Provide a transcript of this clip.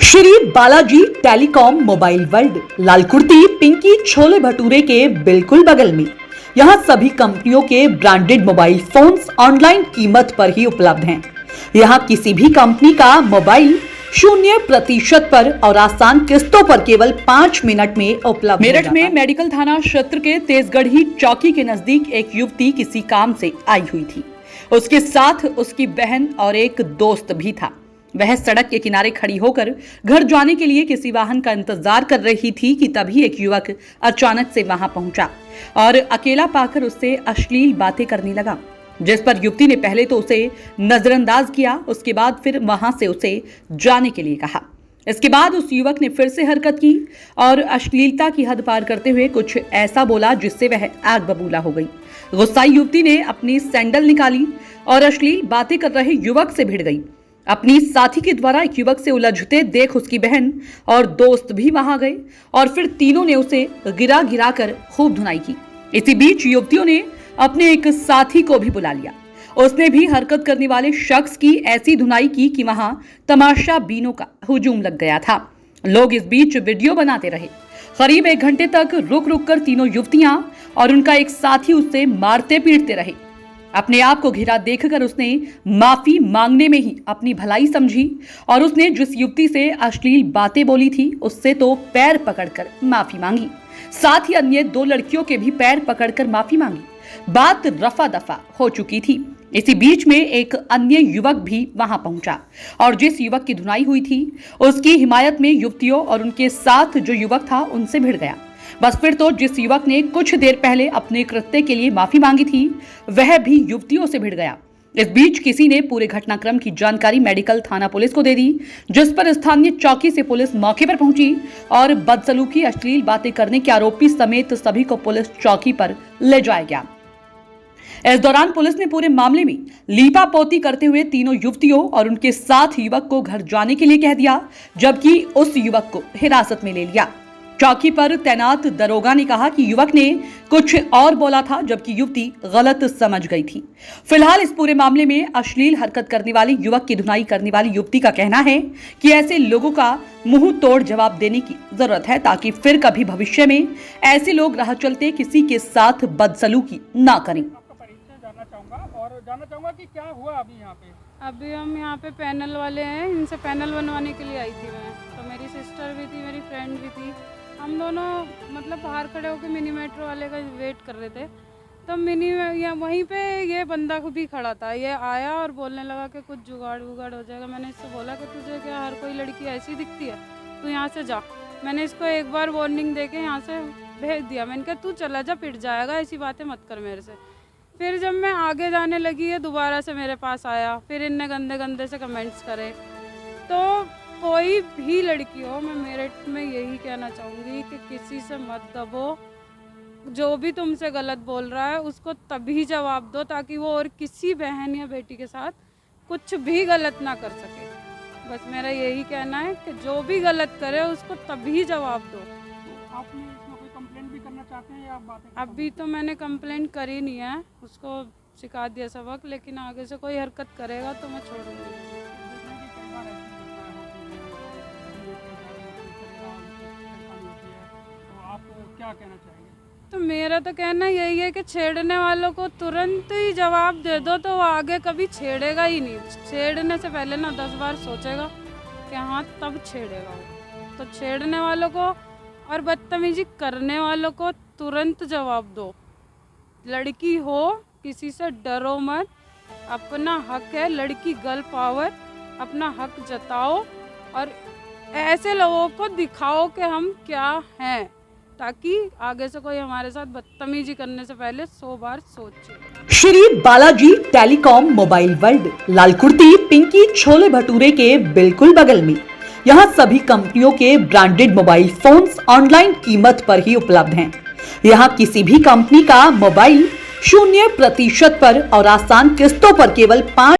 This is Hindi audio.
Shri Balaji telecom mobile world, Lal Kurti Pinki chole bhature के बिल्कुल बगल में। यहाँ सभी कंपनियों के ब्रांडेड मोबाइल फोन्स ऑनलाइन कीमत पर ही उपलब्ध हैं। यहाँ किसी भी कंपनी का मोबाइल 0% पर और आसान किस्तों पर केवल 5 मिनट में उपलब्ध। मेरठ में मेडिकल थाना क्षेत्र के तेजगढ़ी चौकी के नजदीक एक युवती किसी काम से आई हुई थी। उसके साथ उसकी बहन और एक दोस्त भी था। वह सड़क के किनारे खड़ी होकर घर जाने के लिए किसी वाहन का इंतजार कर रही थी कि तभी एक युवक अचानक से वहां पहुंचा और अकेला पाकर उससे अश्लील बातें करने लगा, जिस पर युवती ने पहले तो उसे नजरअंदाज किया, उसके बाद फिर वहां से उसे जाने के लिए कहा। इसके बाद उस युवक ने फिर से हरकत की और अश्लीलता की हद पार करते हुए कुछ ऐसा बोला जिससे वह आग बबूला हो गई। गुस्साई युवती ने अपनी सैंडल निकाली और अश्लील बातें कर रहे युवक से भिड़ गई। अपनी साथी के द्वारा एक युवक से उलझते देख उसकी बहन और दोस्त भी वहां गए और फिर तीनों ने उसे गिरा गिरा कर खूब धुनाई की। इसी बीच युवतियों ने अपने एक साथी को भी बुला लिया। उसने भी हरकत करने वाले शख्स की ऐसी धुनाई की कि वहां तमाशा बीनों का हुजूम लग गया था। लोग इस बीच वीडियो बनाते रहे। करीब 1 घंटे तक रुक रुक कर तीनों युवतियां और उनका एक साथी उससे मारते पीटते रहे। अपने आप को घिरा देखकर उसने माफी मांगने में ही अपनी भलाई समझी और उसने जिस युवती से अश्लील बातें बोली थी उससे तो पैर पकड़कर माफी मांगी। साथ ही अन्य 2 लड़कियों के भी पैर पकड़कर माफी मांगी। बात रफा दफा हो चुकी थी। इसी बीच में एक अन्य युवक भी वहां पहुंचा और जिस युवक की धुनाई हुई थी उसकी हिमायत में युवतियों और उनके साथ जो युवक था उनसे भिड़ गया। बस फिर तो जिस युवक ने कुछ देर पहले अपने कृत्य के लिए माफी मांगी थी वह भी युवतियों से भिड़ गया। इस बीच किसी ने पूरे घटनाक्रम की जानकारी मेडिकल थाना पुलिस को दे दी, जिस पर स्थानीय चौकी से पुलिस मौके पर पहुंची और बदसलूकी अश्लील बातें करने के आरोपी समेत सभी को पुलिस चौकी पर ले जाया गया। इस दौरान पुलिस ने पूरे मामले में लीपापोती करते हुए तीनों युवतियों और उनके साथ युवक को घर जाने के लिए कह दिया, जबकि उस युवक को हिरासत में ले लिया। चौकी पर तैनात दरोगा ने कहा कि युवक ने कुछ और बोला था, जबकि युवती गलत समझ गई थी। फिलहाल इस पूरे मामले में अश्लील हरकत करने वाली युवक की धुनाई करने वाली युवती का कहना है कि ऐसे लोगों का मुंह तोड़ जवाब देने की जरूरत है, ताकि फिर कभी भविष्य में ऐसे लोग राह चलते किसी के साथ बदसलूकी ना करें। जानना चाहूंगा कि क्या हुआ अभी यहाँ पे। अभी हम यहाँ पे पैनल वाले हैं, इनसे पैनल बनवाने के लिए आई थी मैं। तो मेरी सिस्टर भी थी, मेरी फ्रेंड भी थी। हम दोनों मतलब बाहर खड़े होकर मिनी मेट्रो वाले का वेट कर रहे थे। तो वहीं पे ये बंदा भी खड़ा था। ये आया और बोलने लगा कि कुछ जुगाड़ वुगाड़ हो जाएगा। मैंने इससे बोला कि तुझे क्या हर कोई लड़की ऐसी दिखती है, तू यहाँ से जा। मैंने इसको एक बार वार्निंग दे के यहाँ से भेज दिया। मैंने कहा तू चला जा, पिट जाएगा, ऐसी बातें मत कर मेरे से। फिर जब मैं आगे जाने लगी है दोबारा से मेरे पास आया, फिर इनने गंदे गंदे से कमेंट्स करे। तो कोई भी लड़की हो, मैं मेरठ में यही कहना चाहूँगी कि किसी से मत दबो। जो भी तुमसे गलत बोल रहा है उसको तभी जवाब दो, ताकि वो और किसी बहन या बेटी के साथ कुछ भी गलत ना कर सके। बस मेरा यही कहना है कि जो भी गलत करे उसको तभी जवाब दो। आपने इसमें कोई कंप्लेंट भी करना चाहते हैं या आप बातें? अभी तो मैंने कंप्लेंट करी नहीं है, उसको सिखा दिया सबक, लेकिन आगे से कोई हरकत करेगा तो मैं छोड़ूंगी। क्या कहना चाहेंगे? तो मेरा तो कहना यही है कि छेड़ने वालों को तुरंत ही जवाब दे दो, तो वो आगे कभी छेड़ेगा ही नहीं। छेड़ने से पहले ना 10 बार सोचेगा कि हाँ, तब छेड़ेगा वो। तो छेड़ने वालों को और बदतमीजी करने वालों को तुरंत जवाब दो। लड़की हो, किसी से डरो मत, अपना हक है, लड़की गर्ल पावर, अपना हक जताओ और ऐसे लोगों को दिखाओ कि हम क्या हैं, ताकि आगे से कोई हमारे साथ बदतमीजी करने से पहले 100 बार सोचे। Shri Balaji telecom mobile world, Lal Kurti Pinki chole bhature के बिल्कुल बगल में। यहाँ सभी कंपनियों के ब्रांडेड मोबाइल फोन्स ऑनलाइन कीमत पर ही उपलब्ध हैं। यहाँ किसी भी कंपनी का मोबाइल 0% पर और आसान किस्तों पर केवल 5